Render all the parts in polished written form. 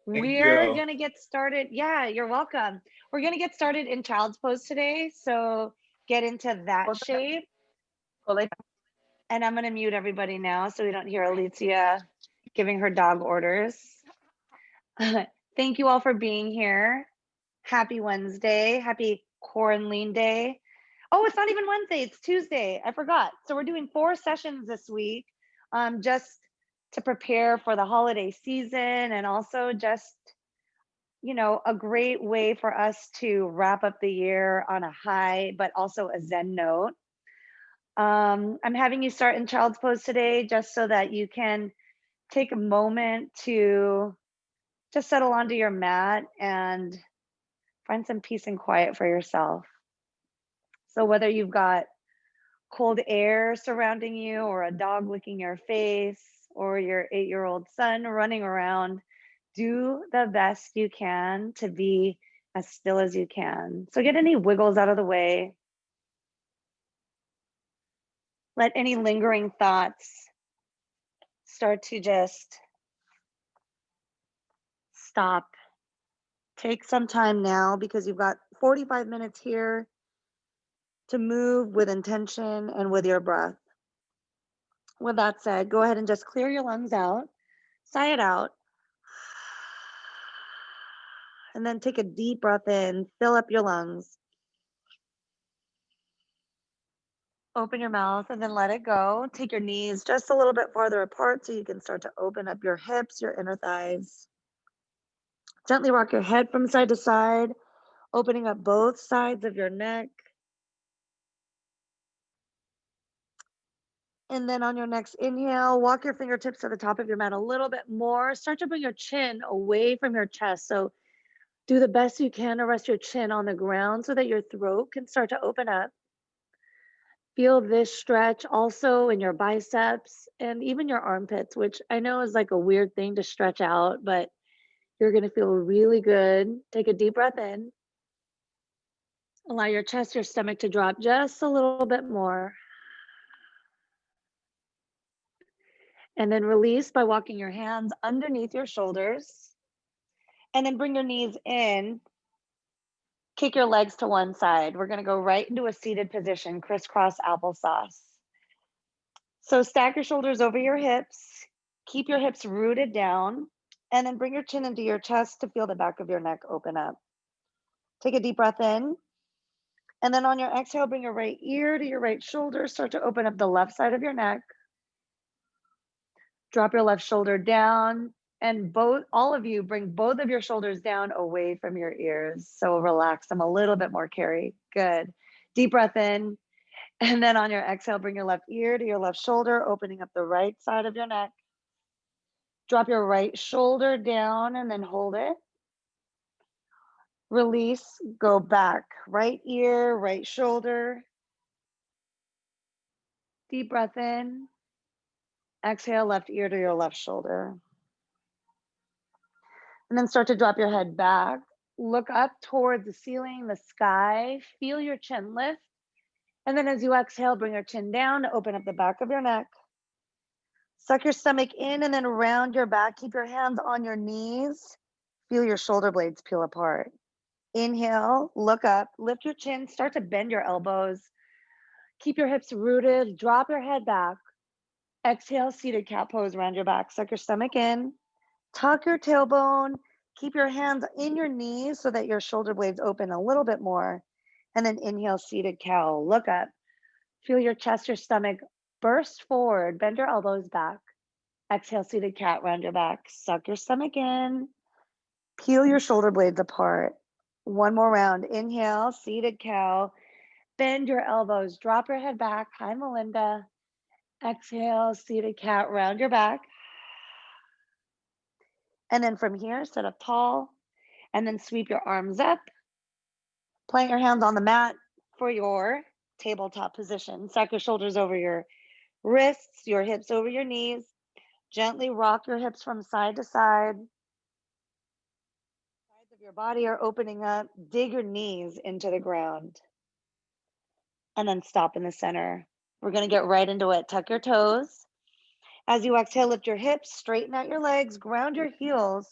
Thank We're you. gonna get started. Yeah, you're welcome. We're gonna get started in child's pose today. So get into that shape. And I'm gonna mute everybody now so we don't hear Alicia giving her dog orders. Thank you all for being here. Happy Wednesday. Happy quaranLEAN Day. Oh, it's not even Wednesday, it's Tuesday. I forgot. So we're doing 4 sessions this week, just to prepare for the holiday season, and also just, a great way for us to wrap up the year on a high, but also a Zen note. I'm having you start in child's pose today just so that you can take a moment to just settle onto your mat and find some peace and quiet for yourself. So whether you've got cold air surrounding you, or a dog licking your face, or your 8-year-old son running around, do the best you can to be as still as you can. So get any wiggles out of the way. Let any lingering thoughts start to just stop. Take some time now because you've got 45 minutes here to move with intention and with your breath. With that said, go ahead and just clear your lungs out, sigh it out, and then take a deep breath in, fill up your lungs, open your mouth, and then let it go. Take your knees just a little bit farther apart so you can start to open up your hips, your inner thighs. Gently rock your head from side to side, opening up both sides of your neck. And then on your next inhale, walk your fingertips to the top of your mat a little bit more. Start to bring your chin away from your chest. So do the best you can to rest your chin on the ground so that your throat can start to open up. Feel this stretch also in your biceps and even your armpits, which I know is like a weird thing to stretch out, but you're going to feel really good. Take a deep breath in. Allow your chest, your stomach to drop just a little bit more. And then release by walking your hands underneath your shoulders. And then bring your knees in. Kick your legs to one side. We're going to go right into a seated position, crisscross applesauce. So stack your shoulders over your hips. Keep your hips rooted down. And then bring your chin into your chest to feel the back of your neck open up. Take a deep breath in. And then on your exhale, bring your right ear to your right shoulder. Start to open up the left side of your neck. Drop your left shoulder down. And all of you, bring both of your shoulders down away from your ears. So relax them a little bit more, Carrie. Good. Deep breath in. And then on your exhale, bring your left ear to your left shoulder, opening up the right side of your neck. Drop your right shoulder down and then hold it. Release, go back. Right ear, right shoulder. Deep breath in. Exhale, left ear to your left shoulder. And then start to drop your head back. Look up towards the ceiling, the sky. Feel your chin lift. And then as you exhale, bring your chin down to open up the back of your neck. Suck your stomach in and then round your back. Keep your hands on your knees. Feel your shoulder blades peel apart. Inhale, look up, lift your chin, start to bend your elbows. Keep your hips rooted, drop your head back. Exhale, seated cat pose, round your back. Suck your stomach in, tuck your tailbone. Keep your hands in your knees so that your shoulder blades open a little bit more. And then inhale, seated cow, look up. Feel your chest, your stomach burst forward, bend your elbows back. Exhale, seated cat, round your back. Suck your stomach in, peel your shoulder blades apart. One more round. Inhale, seated cow. Bend your elbows, drop your head back. Hi, Melinda. Exhale, seated cat, round your back. And then from here, sit up tall and then sweep your arms up. Plant your hands on the mat for your tabletop position. Stack your shoulders over your wrists, your hips over your knees. Gently rock your hips from side to side. Sides of your body are opening up. Dig your knees into the ground. And then stop in the center. We're going to get right into it. Tuck your toes. As you exhale, lift your hips, straighten out your legs, ground your heels.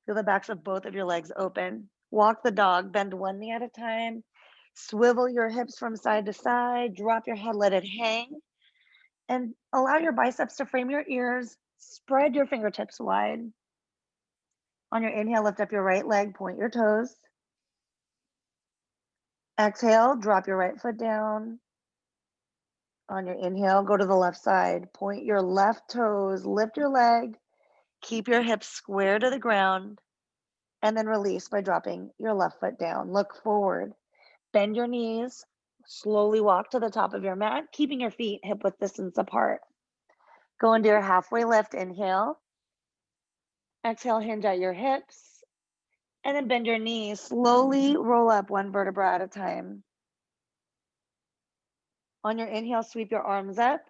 Feel the backs of both of your legs open. Walk the dog, bend one knee at a time. Swivel your hips from side to side. Drop your head, let it hang. And allow your biceps to frame your ears. Spread your fingertips wide. On your inhale, lift up your right leg, point your toes. Exhale, drop your right foot down. On your inhale, go to the left side. Point your left toes, lift your leg. Keep your hips square to the ground. And then release by dropping your left foot down. Look forward. Bend your knees. Slowly walk to the top of your mat, keeping your feet hip width distance apart. Go into your halfway lift. Inhale. Exhale, hinge at your hips. And then bend your knees. Slowly roll up one vertebra at a time. On your inhale, sweep your arms up.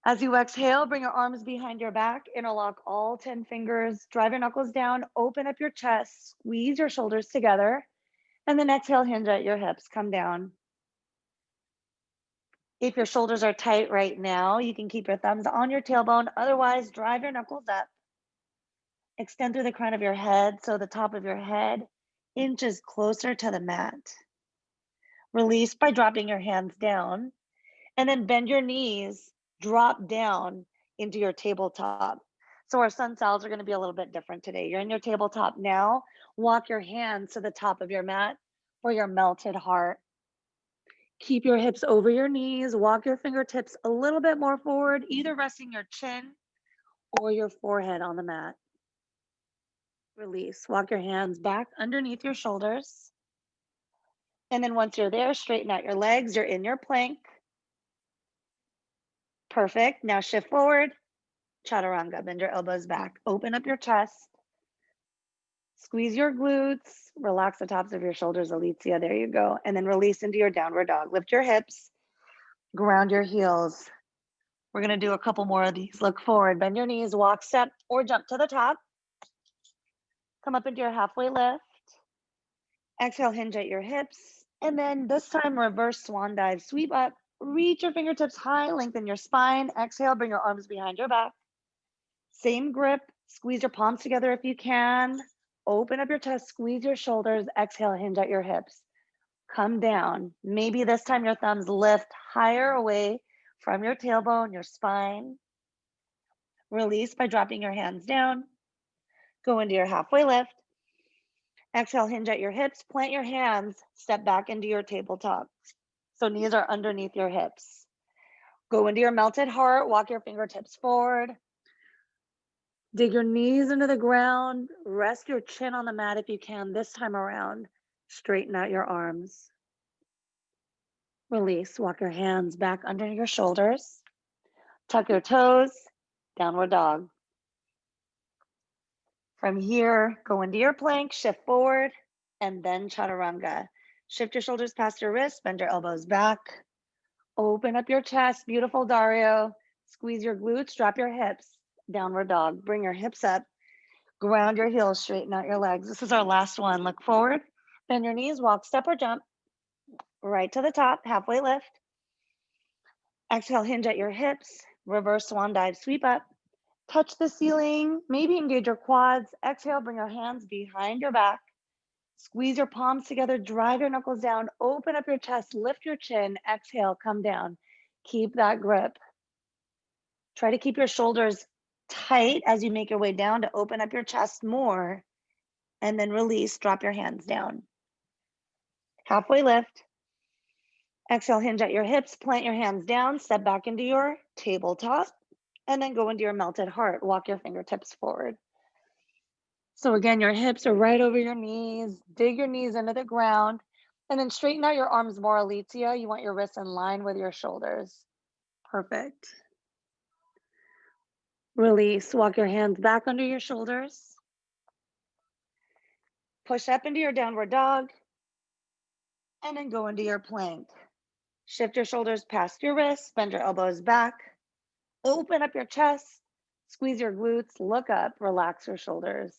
As you exhale, bring your arms behind your back, interlock all 10 fingers, drive your knuckles down, open up your chest, squeeze your shoulders together, and then exhale, hinge at your hips, come down. If your shoulders are tight right now, you can keep your thumbs on your tailbone. Otherwise, drive your knuckles up. Extend through the crown of your head so the top of your head inches closer to the mat. Release by dropping your hands down, and then bend your knees, drop down into your tabletop. So our sun salves are going to be a little bit different today. You're in your tabletop now. Walk your hands to the top of your mat for your melted heart. Keep your hips over your knees. Walk your fingertips a little bit more forward, either resting your chin or your forehead on the mat. Release. Walk your hands back underneath your shoulders. And then once you're there, straighten out your legs. You're in your plank. Perfect. Now shift forward. Chaturanga. Bend your elbows back. Open up your chest. Squeeze your glutes. Relax the tops of your shoulders, Alicia. There you go. And then release into your downward dog. Lift your hips. Ground your heels. We're going to do a couple more of these. Look forward. Bend your knees. Walk, step, or jump to the top. Come up into your halfway lift. Exhale, hinge at your hips. And then this time, reverse swan dive. Sweep up. Reach your fingertips high. Lengthen your spine. Exhale, bring your arms behind your back. Same grip. Squeeze your palms together if you can. Open up your chest. Squeeze your shoulders. Exhale, hinge at your hips. Come down. Maybe this time your thumbs lift higher away from your tailbone, your spine. Release by dropping your hands down. Go into your halfway lift. Exhale, hinge at your hips. Plant your hands. Step back into your tabletop. So knees are underneath your hips. Go into your melted heart. Walk your fingertips forward. Dig your knees into the ground. Rest your chin on the mat if you can this time around. Straighten out your arms. Release. Walk your hands back under your shoulders. Tuck your toes. Downward dog. From here, go into your plank, shift forward, and then chaturanga. Shift your shoulders past your wrists, bend your elbows back. Open up your chest, beautiful Dario. Squeeze your glutes, drop your hips. Downward dog. Bring your hips up. Ground your heels, straighten out your legs. This is our last one. Look forward, bend your knees, walk, step, or jump. Right to the top, halfway lift. Exhale, hinge at your hips. Reverse swan dive, sweep up. Touch the ceiling, maybe engage your quads. Exhale, bring your hands behind your back. Squeeze your palms together, drive your knuckles down, open up your chest, lift your chin. Exhale, come down. Keep that grip. Try to keep your shoulders tight as you make your way down to open up your chest more. And then release, drop your hands down. Halfway lift. Exhale, hinge at your hips, plant your hands down, step back into your tabletop, and then go into your melted heart. Walk your fingertips forward. So again, your hips are right over your knees. Dig your knees into the ground, and then straighten out your arms more, Alicia. You want your wrists in line with your shoulders. Perfect. Release. Walk your hands back under your shoulders. Push up into your downward dog, and then go into your plank. Shift your shoulders past your wrists, bend your elbows back. Open up your chest, squeeze your glutes, look up, relax your shoulders.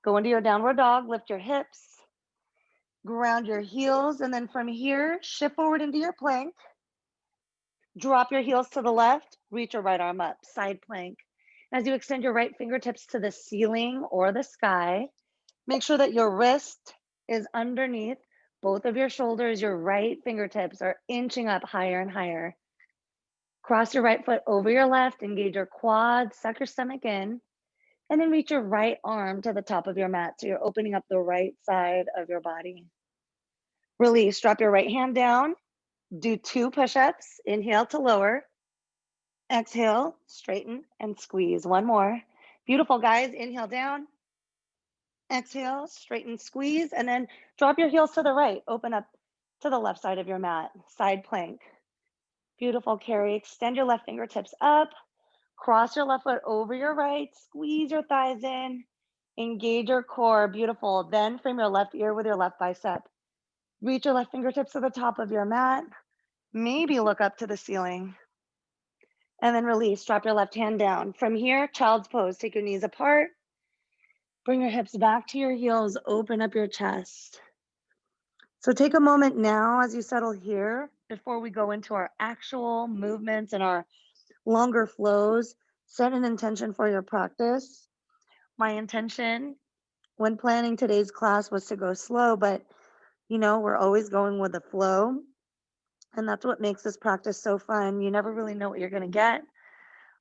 Go into your downward dog, lift your hips, ground your heels, and then from here, shift forward into your plank. Drop your heels to the left, reach your right arm up, side plank. As you extend your right fingertips to the ceiling or the sky, make sure that your wrist is underneath both of your shoulders. Your right fingertips are inching up higher and higher. Cross your right foot over your left, engage your quads, suck your stomach in, and then reach your right arm to the top of your mat. So you're opening up the right side of your body. Release, drop your right hand down, do 2 push-ups, inhale to lower, exhale, straighten and squeeze. One more. Beautiful, guys. Inhale down, exhale, straighten, squeeze, and then drop your heels to the right. Open up to the left side of your mat, side plank. Beautiful, Carrie. Extend your left fingertips up, cross your left foot over your right, squeeze your thighs in, engage your core. Beautiful. Then frame your left ear with your left bicep. Reach your left fingertips to the top of your mat. Maybe look up to the ceiling. And then release, drop your left hand down. From here, child's pose. Take your knees apart. Bring your hips back to your heels. Open up your chest. So take a moment now as you settle here before we go into our actual movements and our longer flows. Set an intention for your practice. My intention when planning today's class was to go slow, but you know, we're always going with the flow. And that's what makes this practice so fun. You never really know what you're going to get.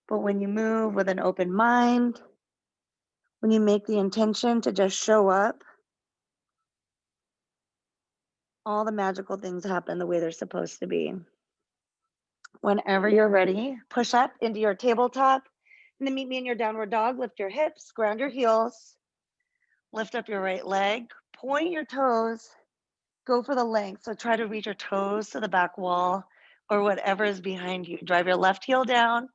But when you move with an open mind, when you make the intention to just show up, all the magical things happen the way they're supposed to be. Whenever you're ready, push up into your tabletop and then meet me in your downward dog. Lift your hips, ground your heels, lift up your right leg, point your toes, go for the length. So try to reach your toes to the back wall or whatever is behind you. Drive your left heel down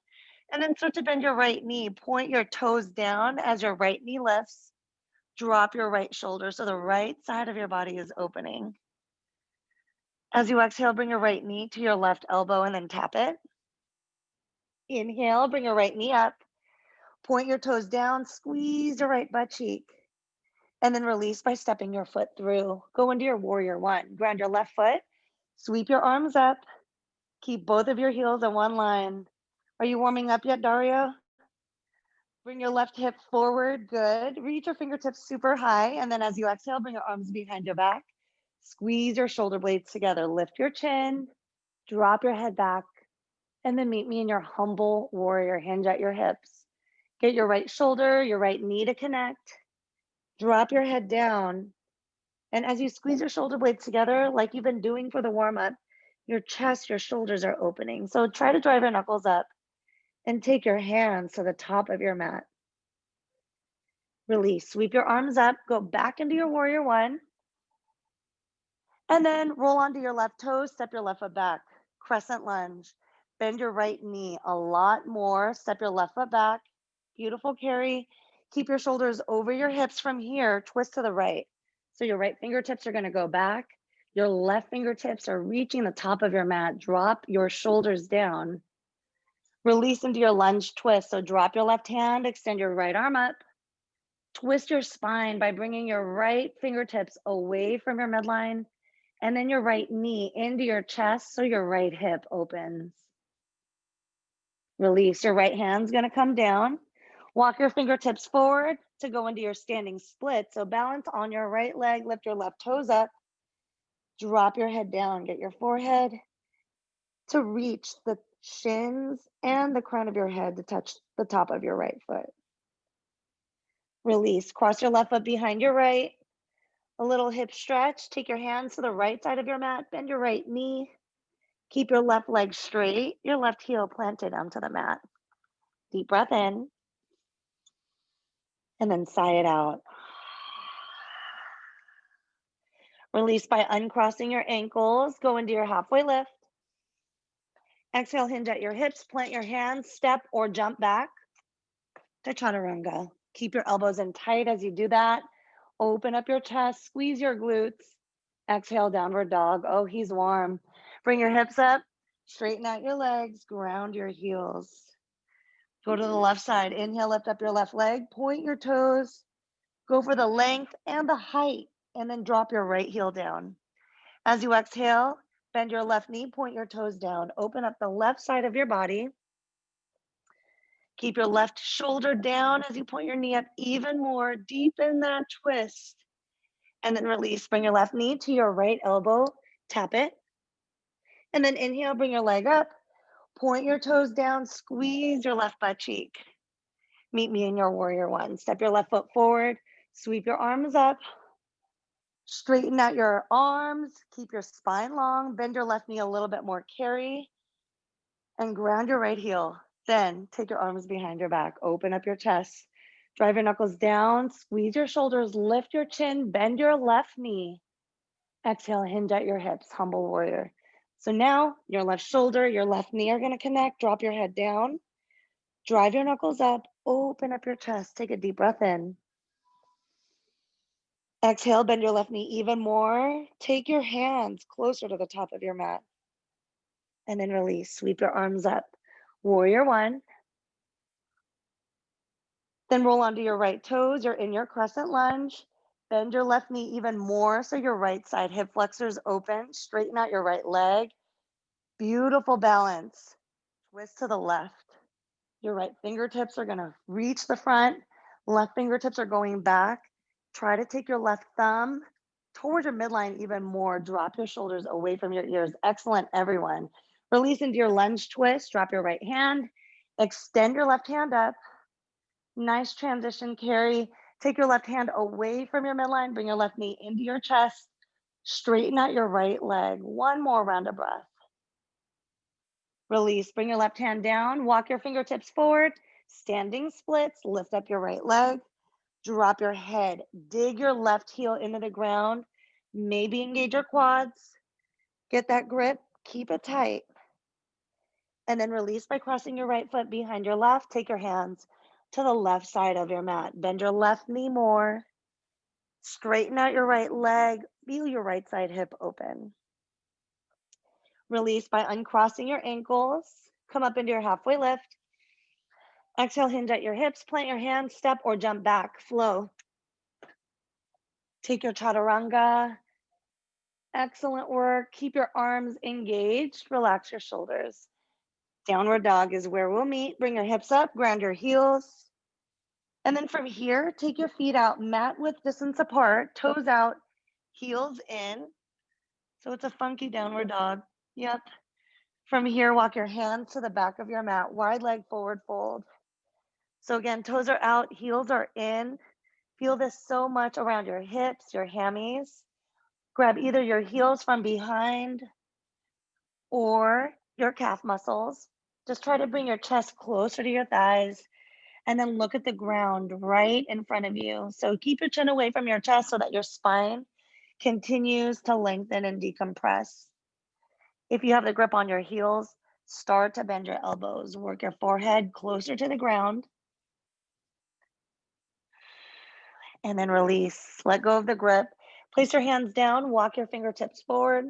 and then start to bend your right knee. Point your toes down as your right knee lifts. Drop your right shoulder so the right side of your body is opening. As you exhale, bring your right knee to your left elbow and then tap it. Inhale, bring your right knee up. Point your toes down, squeeze your right butt cheek. And then release by stepping your foot through. Go into your warrior one. Ground your left foot. Sweep your arms up. Keep both of your heels in one line. Are you warming up yet, Dario? Bring your left hip forward. Good. Reach your fingertips super high. And then as you exhale, bring your arms behind your back. Squeeze your shoulder blades together. Lift your chin. Drop your head back. And then meet me in your humble warrior. Hinge at your hips. Get your right shoulder, your right knee to connect. Drop your head down. And as you squeeze your shoulder blades together, like you've been doing for the warm-up, your chest, your shoulders are opening. So try to drive your knuckles up and take your hands to the top of your mat. Release, sweep your arms up, go back into your warrior one. And then roll onto your left toes, step your left foot back. Crescent lunge, bend your right knee a lot more, step your left foot back. Beautiful, Carrie. Keep your shoulders over your hips from here, twist to the right. So your right fingertips are gonna go back. Your left fingertips are reaching the top of your mat. Drop your shoulders down. Release into your lunge twist. So drop your left hand, extend your right arm up. Twist your spine by bringing your right fingertips away from your midline and then your right knee into your chest so your right hip opens. Release, your right hand's gonna come down. Walk your fingertips forward to go into your standing split. So balance on your right leg, lift your left toes up, drop your head down, get your forehead to reach the shins and the crown of your head to touch the top of your right foot. Release, cross your left foot behind your right, a little hip stretch. Take your hands to the right side of your mat, bend your right knee. Keep your left leg straight, your left heel planted onto the mat. Deep breath in, and then sigh it out. Release by uncrossing your ankles, go into your halfway lift. Exhale, hinge at your hips, plant your hands, step or jump back to chaturanga. Keep your elbows in tight as you do that. Open up your chest, squeeze your glutes. Exhale, downward dog. Oh, he's warm. Bring your hips up, straighten out your legs, ground your heels. Go to the left side. Inhale, lift up your left leg, point your toes, go for the length and the height, and then drop your right heel down. As you exhale, bend your left knee, point your toes down, open up the left side of your body. Keep your left shoulder down as you point your knee up even more. Deepen that twist. And then release. Bring your left knee to your right elbow. Tap it. And then inhale, bring your leg up. Point your toes down. Squeeze your left butt cheek. Meet me in your warrior one. Step your left foot forward. Sweep your arms up. Straighten out your arms. Keep your spine long. Bend your left knee a little bit more. Carry. And ground your right heel. Then take your arms behind your back. Open up your chest. Drive your knuckles down. Squeeze your shoulders. Lift your chin. Bend your left knee. Exhale, hinge at your hips. Humble warrior. So now your left shoulder, your left knee are going to connect. Drop your head down. Drive your knuckles up. Open up your chest. Take a deep breath in. Exhale, bend your left knee even more. Take your hands closer to the top of your mat. And then release. Sweep your arms up. Warrior one. Then roll onto your right toes. You're in your crescent lunge. Bend your left knee even more so your right side hip flexors open. Straighten out your right leg. Beautiful balance. Twist to the left. Your right fingertips are going to reach the front. Left fingertips are going back. Try to take your left thumb towards your midline even more. Drop your shoulders away from your ears. Excellent, everyone. Release into your lunge twist. Drop your right hand. Extend your left hand up. Nice transition, carry. Take your left hand away from your midline. Bring your left knee into your chest. Straighten out your right leg. One more round of breath. Release. Bring your left hand down. Walk your fingertips forward. Standing splits. Lift up your right leg. Drop your head. Dig your left heel into the ground. Maybe engage your quads. Get that grip. Keep it tight. And then release by crossing your right foot behind your left. Take your hands to the left side of your mat. Bend your left knee more. Straighten out your right leg. Feel your right side hip open. Release by uncrossing your ankles. Come up into your halfway lift. Exhale, hinge at your hips. Plant your hands, step or jump back. Flow. Take your chaturanga. Excellent work. Keep your arms engaged. Relax your shoulders. Downward dog is where we'll meet. Bring your hips up, ground your heels. And then from here, take your feet out, mat width distance apart, toes out, heels in. So it's a funky downward dog. Yep. From here, walk your hands to the back of your mat, wide leg forward fold. So again, toes are out, heels are in. Feel this so much around your hips, your hammies. Grab either your heels from behind or your calf muscles. Just try to bring your chest closer to your thighs and then look at the ground right in front of you. So keep your chin away from your chest so that your spine continues to lengthen and decompress. If you have the grip on your heels, start to bend your elbows. Work your forehead closer to the ground. And then release. Let go of the grip. Place your hands down. Walk your fingertips forward.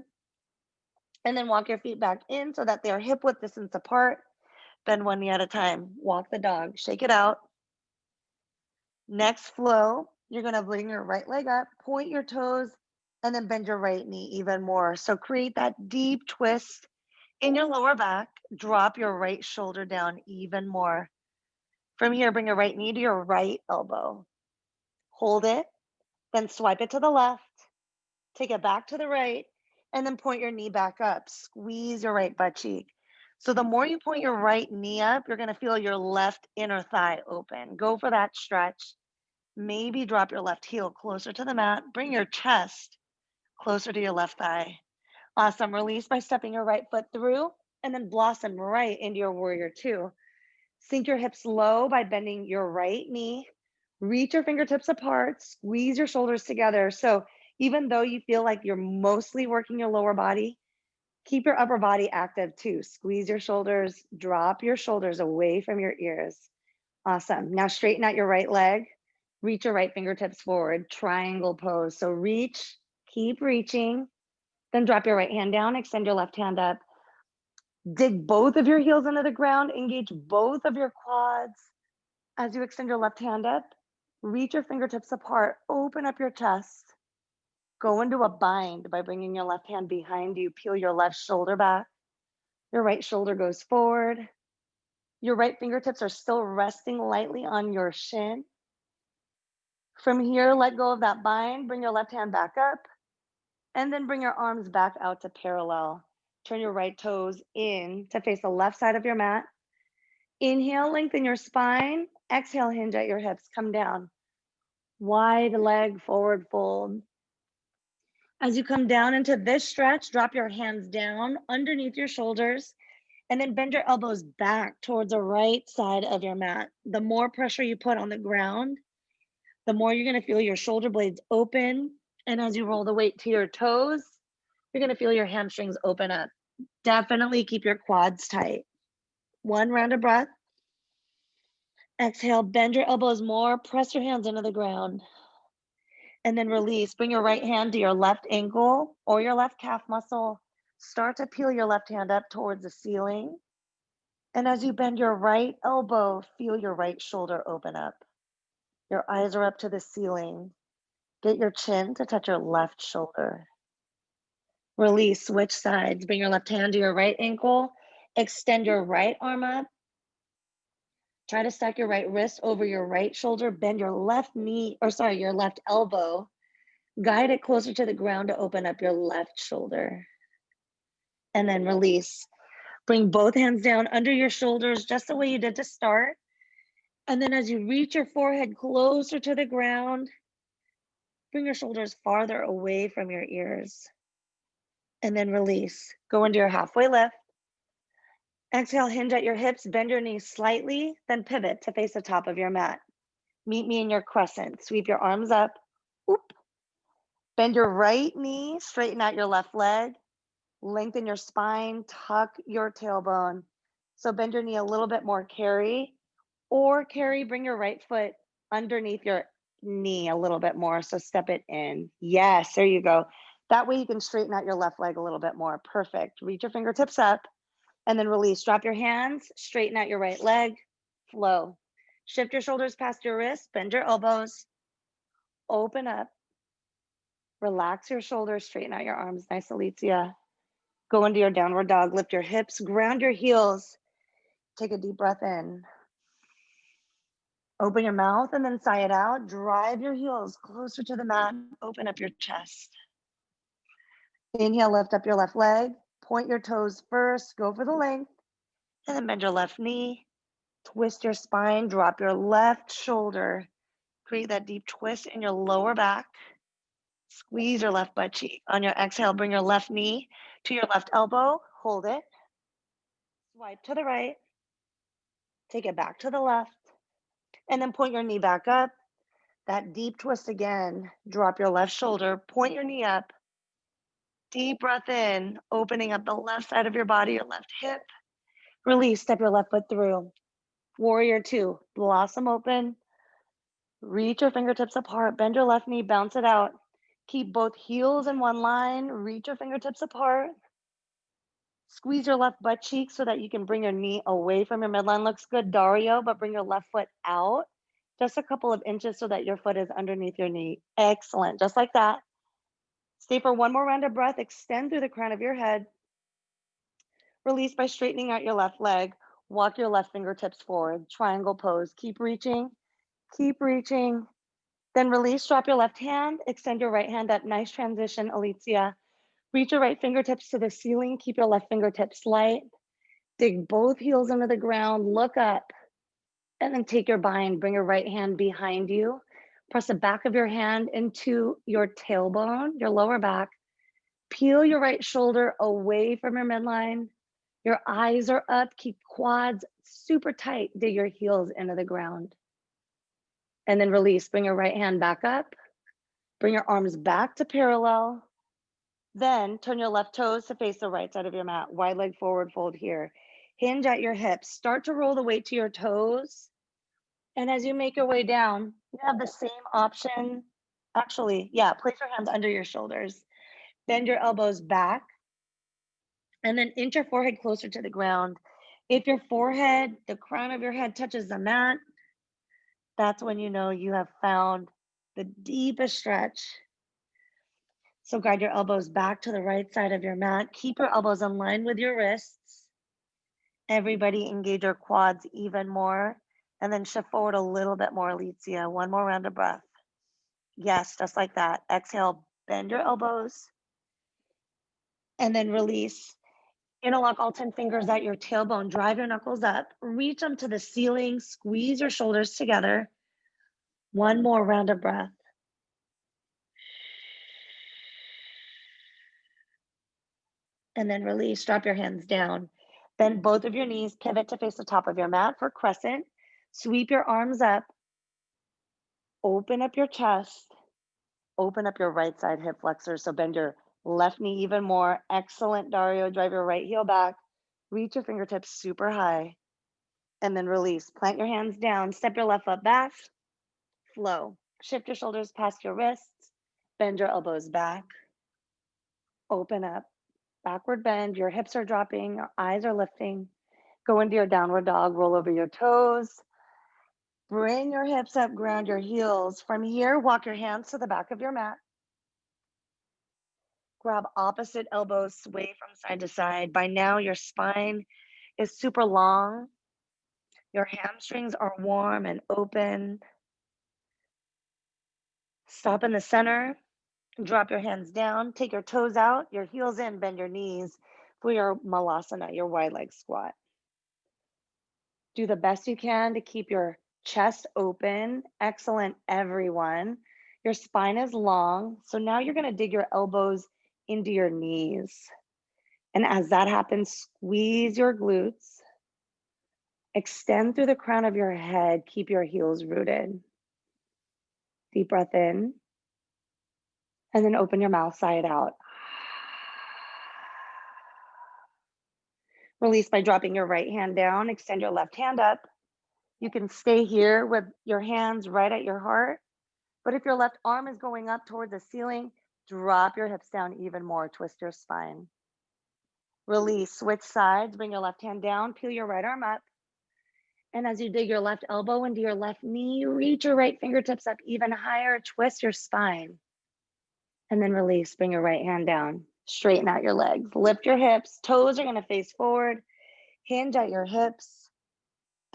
And then walk your feet back in so that they're hip width distance apart. Bend one knee at a time. Walk the dog. Shake it out. Next flow, you're going to bring your right leg up, point your toes, and then bend your right knee even more. So create that deep twist in your lower back. Drop your right shoulder down even more. From here, bring your right knee to your right elbow. Hold it, then swipe it to the left. Take it back to the right, and then point your knee back up. Squeeze your right butt cheek. So the more you point your right knee up, you're going to feel your left inner thigh open. Go for that stretch. Maybe drop your left heel closer to the mat. Bring your chest closer to your left thigh. Awesome. Release by stepping your right foot through and then blossom right into your warrior two. Sink your hips low by bending your right knee. Reach your fingertips apart. Squeeze your shoulders together. So even though you feel like you're mostly working your lower body, keep your upper body active too. Squeeze your shoulders. Drop your shoulders away from your ears. Awesome. Now straighten out your right leg. Reach your right fingertips forward, triangle pose. So reach, keep reaching, then drop your right hand down, extend your left hand up. Dig both of your heels into the ground, engage both of your quads. As you extend your left hand up, reach your fingertips apart, open up your chest. Go into a bind by bringing your left hand behind you, peel your left shoulder back. Your right shoulder goes forward. Your right fingertips are still resting lightly on your shin. From here, let go of that bind, bring your left hand back up, and then bring your arms back out to parallel. Turn your right toes in to face the left side of your mat. Inhale, lengthen your spine. Exhale, hinge at your hips, come down. Wide leg forward fold. As you come down into this stretch, drop your hands down underneath your shoulders and then bend your elbows back towards the right side of your mat. The more pressure you put on the ground, the more you're gonna feel your shoulder blades open. And as you roll the weight to your toes, you're gonna feel your hamstrings open up. Definitely keep your quads tight. One round of breath. Exhale, bend your elbows more, press your hands into the ground. And then release. Bring your right hand to your left ankle or your left calf muscle. Start to peel your left hand up towards the ceiling. And as you bend your right elbow, feel your right shoulder open up. Your eyes are up to the ceiling. Get your chin to touch your left shoulder. Release, switch sides. Bring your left hand to your right ankle. Extend your right arm up. Try to stack your right wrist over your right shoulder. Bend your left knee, your left elbow. Guide it closer to the ground to open up your left shoulder. And then release. Bring both hands down under your shoulders, just the way you did to start. And then as you reach your forehead closer to the ground, bring your shoulders farther away from your ears. And then release. Go into your halfway lift. Exhale, hinge at your hips, bend your knees slightly, then pivot to face the top of your mat. Meet me in your crescent. Sweep your arms up. Oop. Bend your right knee, straighten out your left leg. Lengthen your spine, tuck your tailbone. So bend your knee a little bit more, carry, bring your right foot underneath your knee a little bit more. So step it in. Yes, there you go. That way you can straighten out your left leg a little bit more. Perfect. Reach your fingertips up and then release. Drop your hands, straighten out your right leg, flow. Shift your shoulders past your wrists, bend your elbows, open up, relax your shoulders, straighten out your arms. Nice, Alicia. Go into your downward dog, lift your hips, ground your heels. Take a deep breath in. Open your mouth and then sigh it out. Drive your heels closer to the mat. Open up your chest. Inhale, lift up your left leg. Point your toes first. Go for the length. And then bend your left knee. Twist your spine. Drop your left shoulder. Create that deep twist in your lower back. Squeeze your left butt cheek. On your exhale, bring your left knee to your left elbow. Hold it. Swipe to the right. Take it back to the left. And then point your knee back up. That deep twist again. Drop your left shoulder. Point your knee up. Deep breath in, opening up the left side of your body, your left hip. Release, step your left foot through. Warrior two, blossom open. Reach your fingertips apart, bend your left knee, bounce it out. Keep both heels in one line, reach your fingertips apart. Squeeze your left butt cheek so that you can bring your knee away from your midline. Looks good, Dario, but bring your left foot out just a couple of inches so that your foot is underneath your knee. Excellent, just like that. Stay for one more round of breath, extend through the crown of your head. Release by straightening out your left leg. Walk your left fingertips forward, triangle pose. Keep reaching, then release, drop your left hand, extend your right hand up. Nice transition, Alicia. Reach your right fingertips to the ceiling, keep your left fingertips light. Dig both heels into the ground, look up, and then take your bind, bring your right hand behind you. Press the back of your hand into your tailbone, your lower back. Peel your right shoulder away from your midline. Your eyes are up, keep quads super tight, dig your heels into the ground. And then release, bring your right hand back up. Bring your arms back to parallel. Then turn your left toes to face the right side of your mat. Wide leg forward fold here. Hinge at your hips. Start to roll the weight to your toes. And as you make your way down, you have the same option. Actually, yeah, place your hands under your shoulders. Bend your elbows back. And then inch your forehead closer to the ground. If your forehead, the crown of your head touches the mat, that's when you know you have found the deepest stretch. So guide your elbows back to the right side of your mat. Keep your elbows in line with your wrists. Everybody engage your quads even more. And then shift forward a little bit more, Alicia. One more round of breath. Yes, just like that. Exhale, bend your elbows. And then release. Interlock all 10 fingers at your tailbone. Drive your knuckles up. Reach them to the ceiling. Squeeze your shoulders together. One more round of breath. And then release. Drop your hands down. Bend both of your knees. Pivot to face the top of your mat for crescent. Sweep your arms up. Open up your chest. Open up your right side hip flexor. So bend your left knee even more. Excellent, Dario. Drive your right heel back. Reach your fingertips super high. And then release. Plant your hands down. Step your left foot back. Flow. Shift your shoulders past your wrists. Bend your elbows back. Open up. Backward bend. Your hips are dropping. Your eyes are lifting. Go into your downward dog. Roll over your toes. Bring your hips up. Ground your heels. From here, walk your hands to the back of your mat. Grab opposite elbows. Sway from side to side. By now, your spine is super long. Your hamstrings are warm and open. Stop in the center. Drop your hands down, take your toes out, your heels in, bend your knees for your malasana, your wide leg squat. Do the best you can to keep your chest open. Excellent, everyone. Your spine is long. So now you're gonna dig your elbows into your knees. And as that happens, squeeze your glutes. Extend through the crown of your head. Keep your heels rooted. Deep breath in. And then open your mouth side out. Release by dropping your right hand down. Extend your left hand up. You can stay here with your hands right at your heart. But if your left arm is going up toward the ceiling, drop your hips down even more. Twist your spine. Release. Switch sides. Bring your left hand down. Peel your right arm up. And as you dig your left elbow into your left knee, reach your right fingertips up even higher. Twist your spine. And then release. Bring your right hand down. Straighten out your legs. Lift your hips. Toes are going to face forward. Hinge at your hips.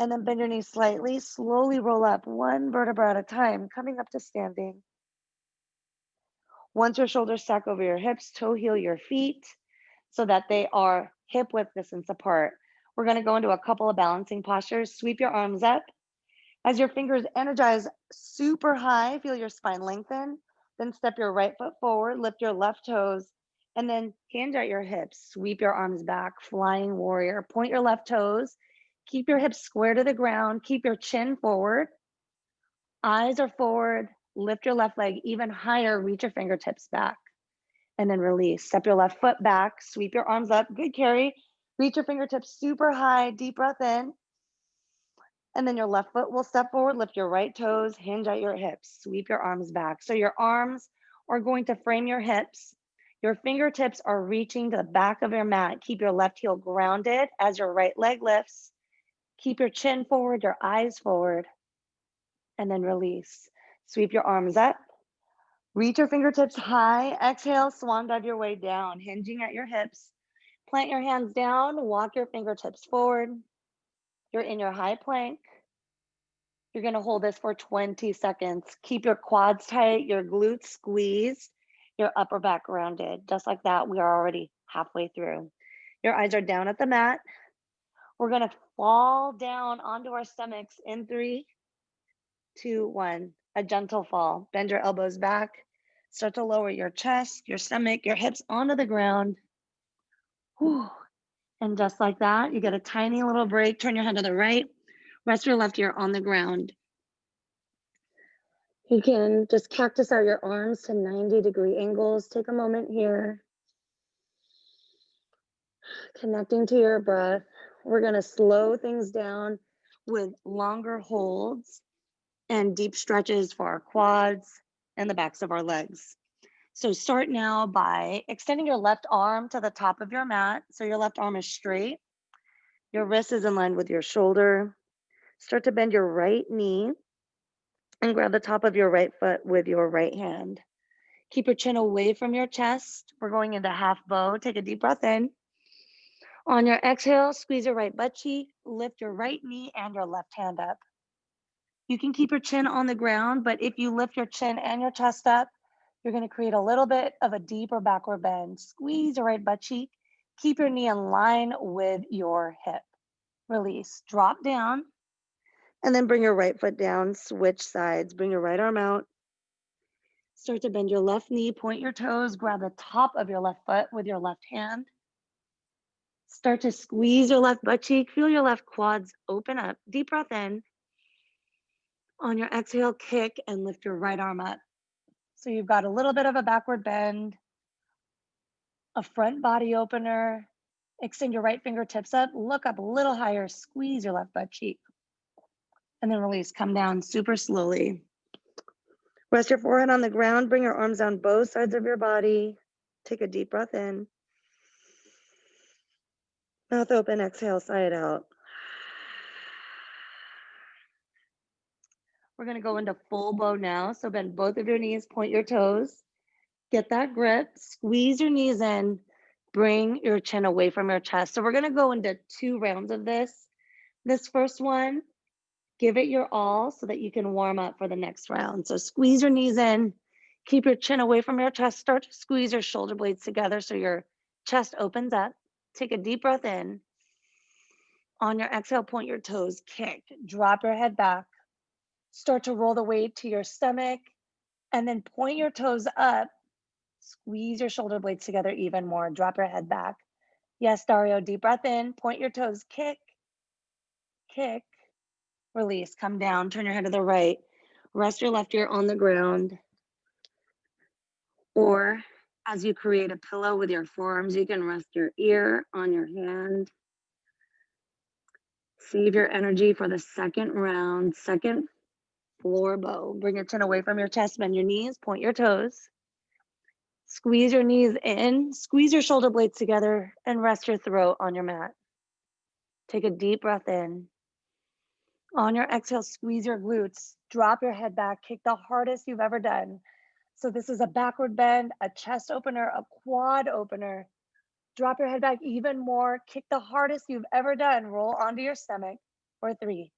And then bend your knees slightly. Slowly roll up one vertebra at a time, coming up to standing. Once your shoulders stack over your hips, toe heel your feet so that they are hip width distance apart. We're going to go into a couple of balancing postures. Sweep your arms up. As your fingers energize super high, feel your spine lengthen. Then step your right foot forward, lift your left toes, and then hinge at your hips. Sweep your arms back, flying warrior. Point your left toes. Keep your hips square to the ground. Keep your chin forward. Eyes are forward. Lift your left leg even higher. Reach your fingertips back. And then release. Step your left foot back. Sweep your arms up. Good carry. Reach your fingertips super high. Deep breath in. And then your left foot will step forward, lift your right toes, hinge at your hips, sweep your arms back. So your arms are going to frame your hips. Your fingertips are reaching to the back of your mat. Keep your left heel grounded as your right leg lifts. Keep your chin forward, your eyes forward, and then release. Sweep your arms up. Reach your fingertips high. Exhale, swan dive your way down, hinging at your hips. Plant your hands down, walk your fingertips forward. You're in your high plank. You're going to hold this for 20 seconds. Keep your quads tight, your glutes squeezed, your upper back rounded. Just like that, we are already halfway through. Your eyes are down at the mat. We're going to fall down onto our stomachs in 3, 2, 1. A gentle fall. Bend your elbows back. Start to lower your chest, your stomach, your hips onto the ground. Whew. And just like that, you get a tiny little break. Turn your head to the right. Rest your left ear on the ground. You can just cactus out your arms to 90-degree angles. Take a moment here. Connecting to your breath. We're going to slow things down with longer holds and deep stretches for our quads and the backs of our legs. So start now by extending your left arm to the top of your mat. So your left arm is straight. Your wrist is in line with your shoulder. Start to bend your right knee and grab the top of your right foot with your right hand. Keep your chin away from your chest. We're going into half bow. Take a deep breath in. On your exhale, squeeze your right butt cheek, lift your right knee and your left hand up. You can keep your chin on the ground, but if you lift your chin and your chest up, you're going to create a little bit of a deeper backward bend. Squeeze your right butt cheek. Keep your knee in line with your hip. Release, drop down, and then bring your right foot down, switch sides. Bring your right arm out. Start to bend your left knee, point your toes, grab the top of your left foot with your left hand. Start to squeeze your left butt cheek. Feel your left quads open up. Deep breath in. On your exhale, kick and lift your right arm up. So you've got a little bit of a backward bend, a front body opener. Extend your right fingertips up, look up a little higher, squeeze your left butt cheek. And then release, come down super slowly. Rest your forehead on the ground, bring your arms down both sides of your body. Take a deep breath in. Mouth open, exhale, sigh it out. We're gonna go into full bow now. So bend both of your knees, point your toes. Get that grip, squeeze your knees in, bring your chin away from your chest. So we're gonna go into 2 rounds of this. This first one, give it your all so that you can warm up for the next round. So squeeze your knees in, keep your chin away from your chest, start to squeeze your shoulder blades together so your chest opens up. Take a deep breath in. On your exhale, point your toes, kick, drop your head back. Start to roll the weight to your stomach and then point your toes up. Squeeze your shoulder blades together even more. Drop your head back. Yes, Dario, deep breath in, point your toes, kick, kick, release, come down, turn your head to the right. Rest your left ear on the ground. Or as you create a pillow with your forearms, you can rest your ear on your hand. Save your energy for the second round, second floor bow. Bring your chin away from your chest, bend your knees, point your toes. Squeeze your knees in, squeeze your shoulder blades together, and rest your throat on your mat. Take a deep breath in. On your exhale, squeeze your glutes, drop your head back, kick the hardest you've ever done. So this is a backward bend, a chest opener, a quad opener. Drop your head back even more, kick the hardest you've ever done, roll onto your stomach for 3,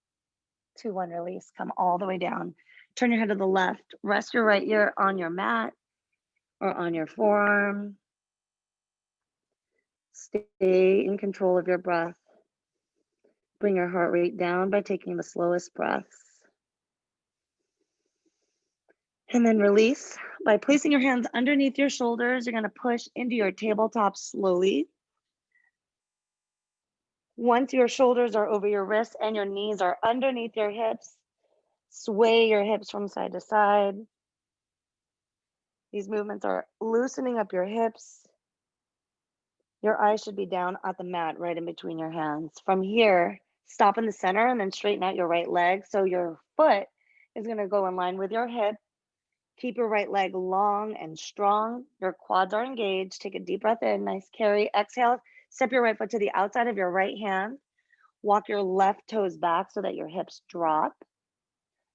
2, 1, release, come all the way down. Turn your head to the left, rest your right ear on your mat or on your forearm. Stay in control of your breath. Bring your heart rate down by taking the slowest breaths. And then release. By placing your hands underneath your shoulders, you're going to push into your tabletop slowly. Once your shoulders are over your wrists and your knees are underneath your hips, sway your hips from side to side. These movements are loosening up your hips. Your eyes should be down at the mat right in between your hands. From here, stop in the center and then straighten out your right leg. So your foot is going to go in line with your hip. Keep your right leg long and strong. Your quads are engaged. Take a deep breath in, nice carry. Exhale, step your right foot to the outside of your right hand. Walk your left toes back so that your hips drop.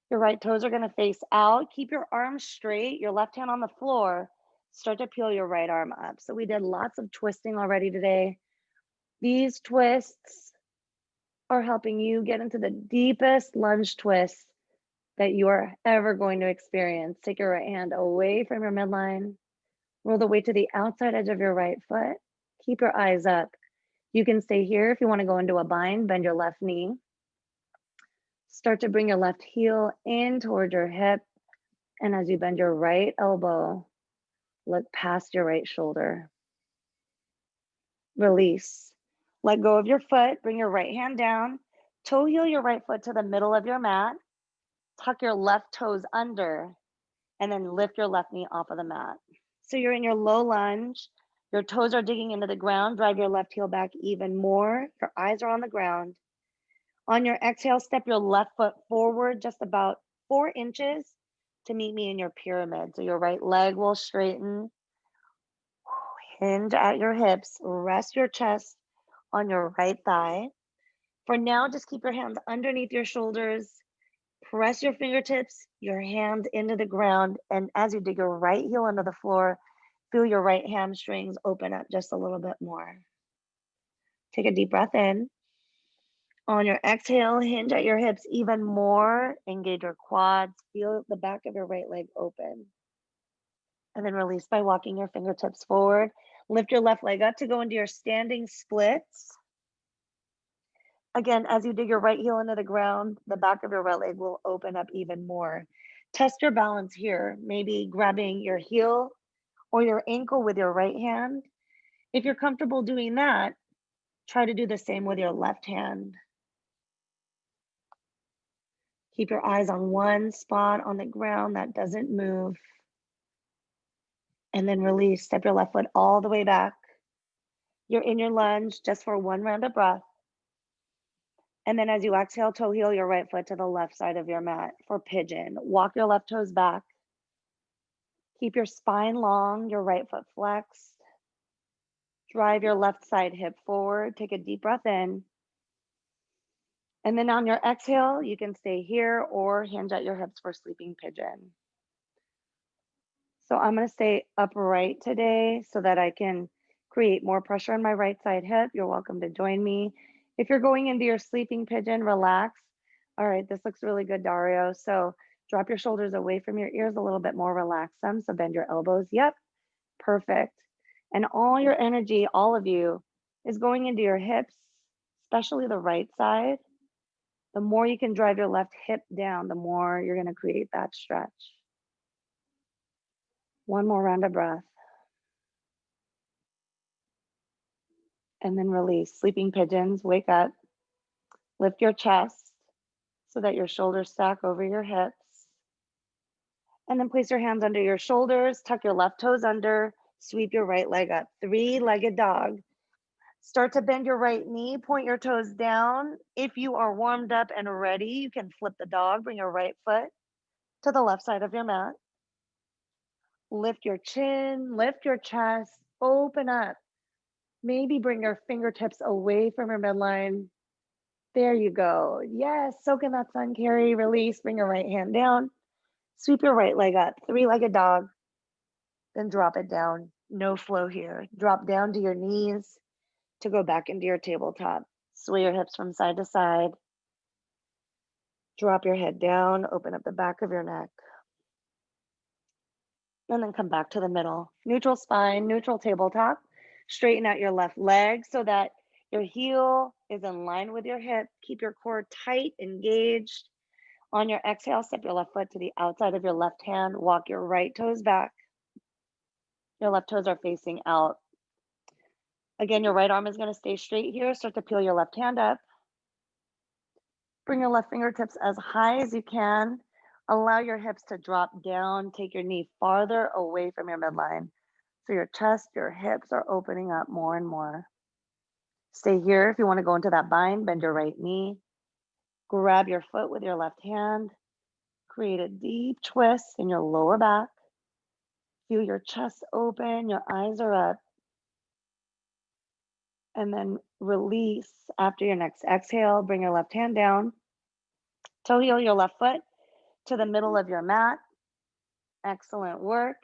Your right toes are gonna face out. Keep your arms straight, your left hand on the floor. Start to peel your right arm up. So we did lots of twisting already today. These twists are helping you get into the deepest lunge twist that you are ever going to experience. Take your right hand away from your midline. Roll the weight to the outside edge of your right foot. Keep your eyes up. You can stay here if you want to go into a bind. Bend your left knee. Start to bring your left heel in toward your hip. And as you bend your right elbow, look past your right shoulder. Release. Let go of your foot. Bring your right hand down. Toe heel your right foot to the middle of your mat. Tuck your left toes under and then lift your left knee off of the mat. So you're in your low lunge. Your toes are digging into the ground. Drive your left heel back even more. Your eyes are on the ground. On your exhale, step your left foot forward just about 4 inches to meet me in your pyramid. So your right leg will straighten. Hinge at your hips. Rest your chest on your right thigh. For now, just keep your hands underneath your shoulders. Press your fingertips, your hands into the ground, and as you dig your right heel into the floor, feel your right hamstrings open up just a little bit more. Take a deep breath in. On your exhale, hinge at your hips even more. Engage your quads. Feel the back of your right leg open. And then release by walking your fingertips forward. Lift your left leg up to go into your standing splits. Again, as you dig your right heel into the ground, the back of your right leg will open up even more. Test your balance here, maybe grabbing your heel or your ankle with your right hand. If you're comfortable doing that, try to do the same with your left hand. Keep your eyes on one spot on the ground that doesn't move. And then release. Step your left foot all the way back. You're in your lunge just for one round of breath. And then as you exhale, toe heel your right foot to the left side of your mat for pigeon. Walk your left toes back. Keep your spine long, your right foot flexed. Drive your left side hip forward. Take a deep breath in. And then on your exhale, you can stay here or hinge at your hips for sleeping pigeon. So I'm going to stay upright today so that I can create more pressure on my right side hip. You're welcome to join me. If you're going into your sleeping pigeon, relax. All right, this looks really good, Dario. So drop your shoulders away from your ears a little bit more, relax them. So bend your elbows. Yep, perfect. And all your energy, all of you, is going into your hips, especially the right side. The more you can drive your left hip down, the more you're going to create that stretch. One more round of breath. And then release. Sleeping pigeons, wake up. Lift your chest so that your shoulders stack over your hips. And then place your hands under your shoulders, tuck your left toes under, sweep your right leg up. Three-legged dog. Start to bend your right knee, point your toes down. If you are warmed up and ready, you can flip the dog, bring your right foot to the left side of your mat. Lift your chin, lift your chest, open up. Maybe bring your fingertips away from your midline. There you go. Yes, soak in that sun, Carrie. Release, bring your right hand down. Sweep your right leg up, three-legged dog. Then drop it down. No flow here. Drop down to your knees to go back into your tabletop. Sway your hips from side to side. Drop your head down, open up the back of your neck. And then come back to the middle. Neutral spine, neutral tabletop. Straighten out your left leg so that your heel is in line with your hip. Keep your core tight, engaged. On your exhale, step your left foot to the outside of your left hand. Walk your right toes back. Your left toes are facing out. Again, your right arm is going to stay straight here. Start to peel your left hand up. Bring your left fingertips as high as you can. Allow your hips to drop down. Take your knee farther away from your midline. So your chest, your hips are opening up more and more. Stay here. If you want to go into that bind, bend your right knee. Grab your foot with your left hand. Create a deep twist in your lower back. Feel your chest open, your eyes are up. And then release after your next exhale. Bring your left hand down. Toe heel your left foot to the middle of your mat. Excellent work.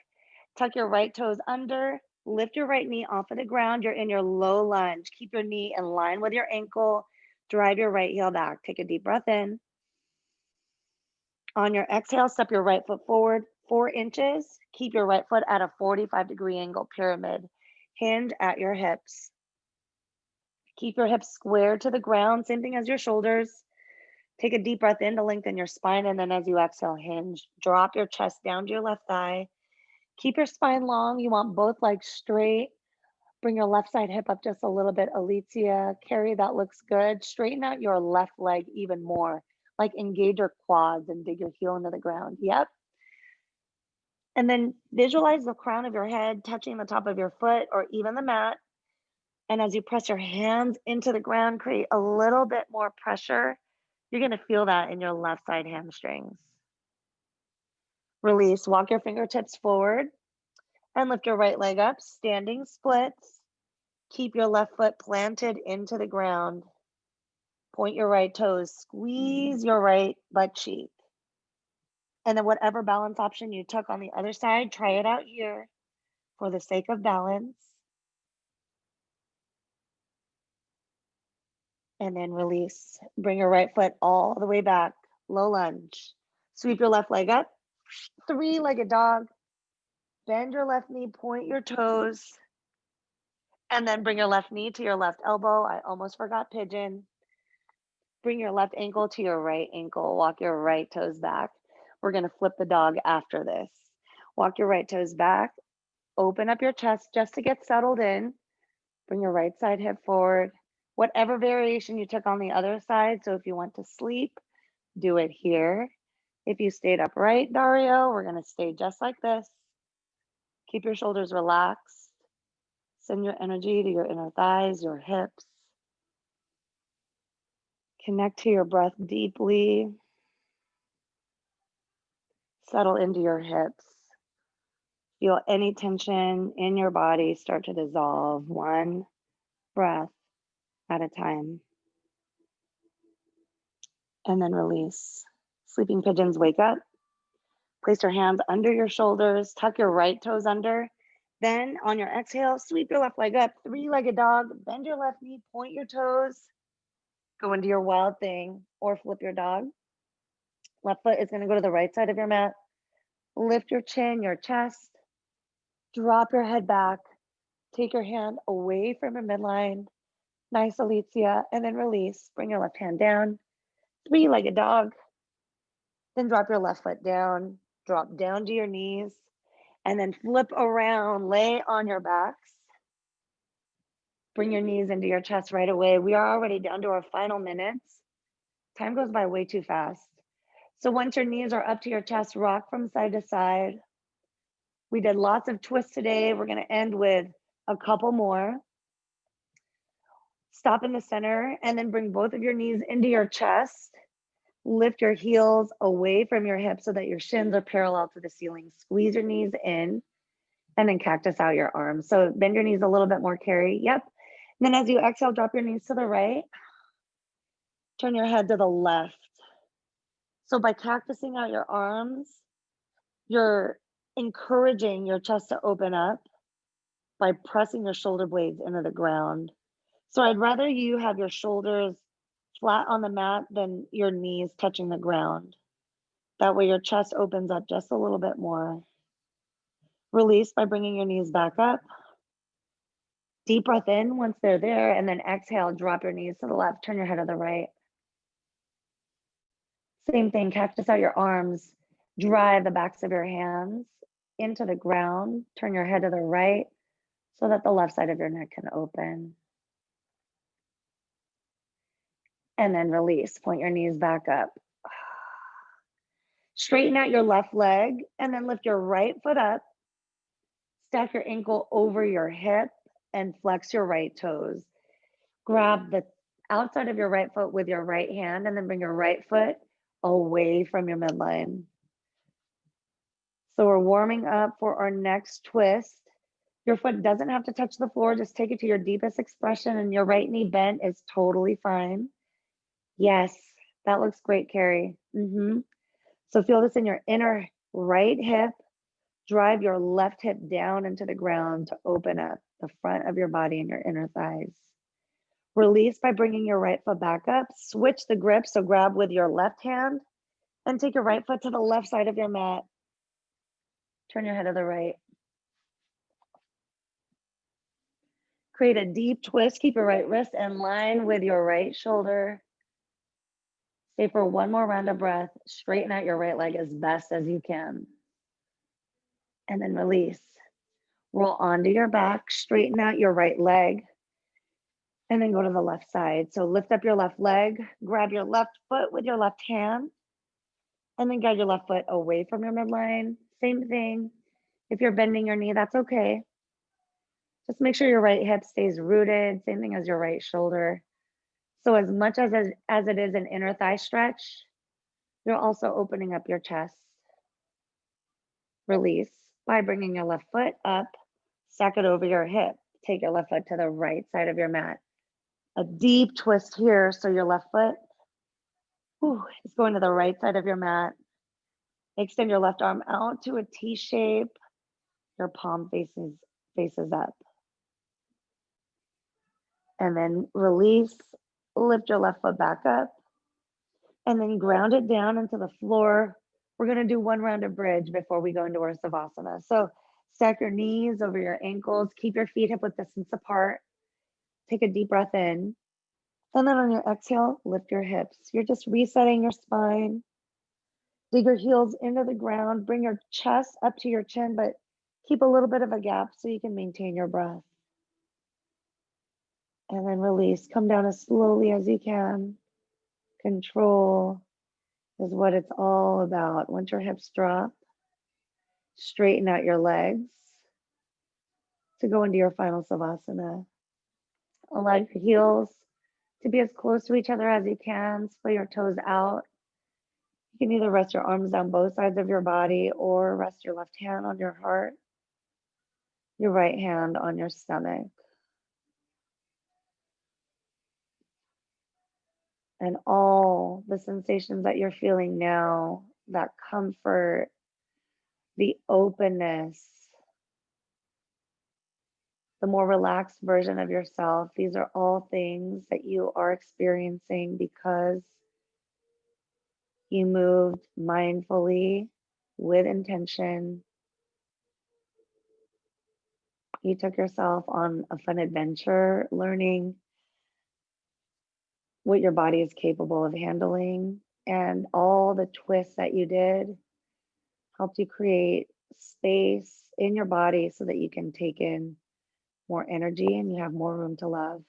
Tuck your right toes under. Lift your right knee off of the ground. You're in your low lunge. Keep your knee in line with your ankle. Drive your right heel back. Take a deep breath in. On your exhale, step your right foot forward 4 inches. Keep your right foot at a 45-degree angle pyramid. Hinge at your hips. Keep your hips square to the ground, same thing as your shoulders. Take a deep breath in to lengthen your spine, and then as you exhale, hinge. Drop your chest down to your left thigh. Keep your spine long. You want both legs straight. Bring your left side hip up just a little bit, Alicia. Carrie, that looks good. Straighten out your left leg even more. Like engage your quads and dig your heel into the ground. Yep. And then visualize the crown of your head touching the top of your foot or even the mat. And as you press your hands into the ground, create a little bit more pressure. You're going to feel that in your left side hamstrings. Release. Walk your fingertips forward and lift your right leg up. Standing splits. Keep your left foot planted into the ground. Point your right toes. Squeeze your right butt cheek. And then whatever balance option you took on the other side, try it out here for the sake of balance. And then release. Bring your right foot all the way back. Low lunge. Sweep your left leg up. Three-legged dog. Bend your left knee, point your toes. And then bring your left knee to your left elbow. I almost forgot pigeon. Bring your left ankle to your right ankle. Walk your right toes back. We're going to flip the dog after this. Walk your right toes back. Open up your chest just to get settled in. Bring your right side hip forward. Whatever variation you took on the other side. So if you want to sleep, do it here. If you stayed upright, Dario, we're going to stay just like this. Keep your shoulders relaxed. Send your energy to your inner thighs, your hips. Connect to your breath deeply. Settle into your hips. Feel any tension in your body start to dissolve one breath at a time. And then release. Sleeping pigeons, wake up. Place your hands under your shoulders. Tuck your right toes under. Then on your exhale, sweep your left leg up. Three-legged dog. Bend your left knee. Point your toes. Go into your wild thing or flip your dog. Left foot is going to go to the right side of your mat. Lift your chin, your chest. Drop your head back. Take your hand away from your midline. Nice, Alicia. And then release. Bring your left hand down. Three-legged dog. Then drop your left foot down. Drop down to your knees. And then flip around. Lay on your backs. Bring your knees into your chest right away. We are already down to our final minutes. Time goes by way too fast. So once your knees are up to your chest, rock from side to side. We did lots of twists today. We're going to end with a couple more. Stop in the center and then bring both of your knees into your chest. Lift your heels away from your hips so that your shins are parallel to the ceiling. Squeeze your knees in and then cactus out your arms. So bend your knees a little bit more, Carrie. Yep. And then as you exhale, drop your knees to the right. Turn your head to the left. So by cactusing out your arms, you're encouraging your chest to open up by pressing your shoulder blades into the ground. So I'd rather you have your shoulders flat on the mat than your knees touching the ground. That way your chest opens up just a little bit more. Release by bringing your knees back up. Deep breath in once they're there, and then exhale, drop your knees to the left, turn your head to the right. Same thing, cactus out your arms, drive the backs of your hands into the ground, turn your head to the right so that the left side of your neck can open. And then release, point your knees back up. Straighten out your left leg and then lift your right foot up. Stack your ankle over your hip and flex your right toes. Grab the outside of your right foot with your right hand and then bring your right foot away from your midline. So we're warming up for our next twist. Your foot doesn't have to touch the floor. Just take it to your deepest expression, and your right knee bent is totally fine. Yes, that looks great, Carrie. So feel this in your inner right hip. Drive your left hip down into the ground to open up the front of your body and your inner thighs. Release by bringing your right foot back up. Switch the grip, so grab with your left hand and take your right foot to the left side of your mat. Turn your head to the right. Create a deep twist. Keep your right wrist in line with your right shoulder. Stay for one more round of breath. Straighten out your right leg as best as you can. And then release. Roll onto your back. Straighten out your right leg. And then go to the left side. So lift up your left leg. Grab your left foot with your left hand. And then guide your left foot away from your midline. Same thing. If you're bending your knee, that's okay. Just make sure your right hip stays rooted. Same thing as your right shoulder. So as much as it is an inner thigh stretch, you're also opening up your chest. Release by bringing your left foot up, stack it over your hip. Take your left foot to the right side of your mat. A deep twist here, so your left foot is going to the right side of your mat. Extend your left arm out to a T shape. Your palm faces up. And then release, lift your left foot back up, and then ground it down into the floor. We're going to do one round of bridge before we go into our Savasana. So stack your knees over your ankles, keep your feet hip width distance apart. Take a deep breath in. And then on your exhale, lift your hips. You're just resetting your spine. Dig your heels into the ground. Bring your chest up to your chin, but keep a little bit of a gap so you can maintain your breath. And then release. Come down as slowly as you can. Control is what it's all about. Once your hips drop, straighten out your legs to go into your final Savasana. Allow your heels to be as close to each other as you can. Splay your toes out. You can either rest your arms down both sides of your body or rest your left hand on your heart, your right hand on your stomach. And all the sensations that you're feeling now, that comfort, the openness, the more relaxed version of yourself, these are all things that you are experiencing because you moved mindfully with intention. You took yourself on a fun adventure, learning what your body is capable of handling, and all the twists that you did helped you create space in your body so that you can take in more energy and you have more room to love.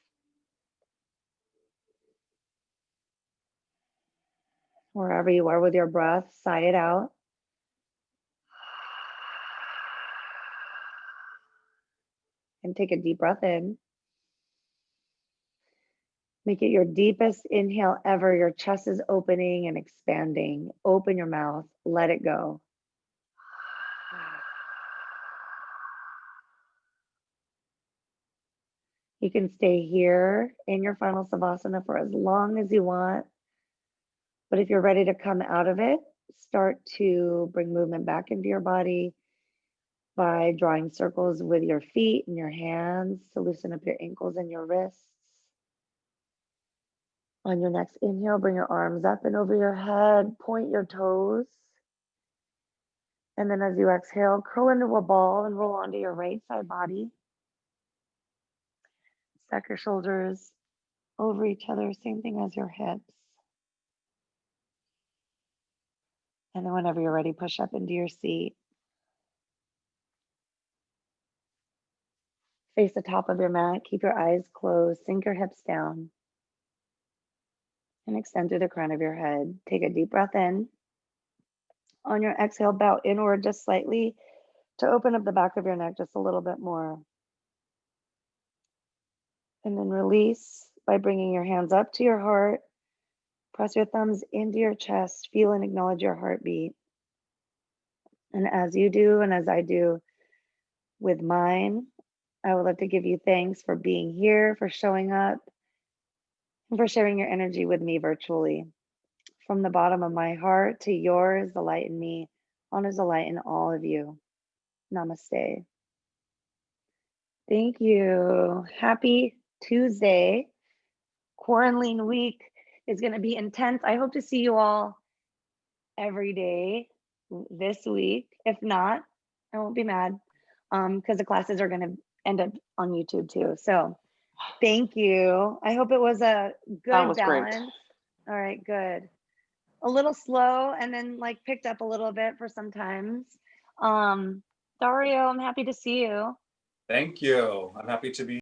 Wherever you are with your breath, sigh it out. And take a deep breath in. Make it your deepest inhale ever. Your chest is opening and expanding. Open your mouth, let it go. You can stay here in your final Savasana for as long as you want. But if you're ready to come out of it, start to bring movement back into your body by drawing circles with your feet and your hands to loosen up your ankles and your wrists. On your next inhale, bring your arms up and over your head, point your toes. And then as you exhale, curl into a ball and roll onto your right side body. Stack your shoulders over each other, same thing as your hips. And then whenever you're ready, push up into your seat. Face the top of your mat, keep your eyes closed, sink your hips down. And extend through the crown of your head. Take a deep breath in. On your exhale, bow inward just slightly to open up the back of your neck just a little bit more. And then release by bringing your hands up to your heart. Press your thumbs into your chest. Feel and acknowledge your heartbeat. And as you do, and as I do with mine, I would love to give you thanks for being here, for showing up, and for sharing your energy with me virtually. From the bottom of my heart to yours, the light in me honors the light in all of you. Namaste. Thank you. Happy Tuesday. quaranLEAN week is going to be intense. I hope to see you all every day this week. If not, I won't be mad because the classes are going to end up on YouTube too. So thank you. I hope it was a good balance. Great. All right, good. A little slow and then like picked up a little bit for sometimes. Dario, I'm happy to see you. Thank you. I'm happy to be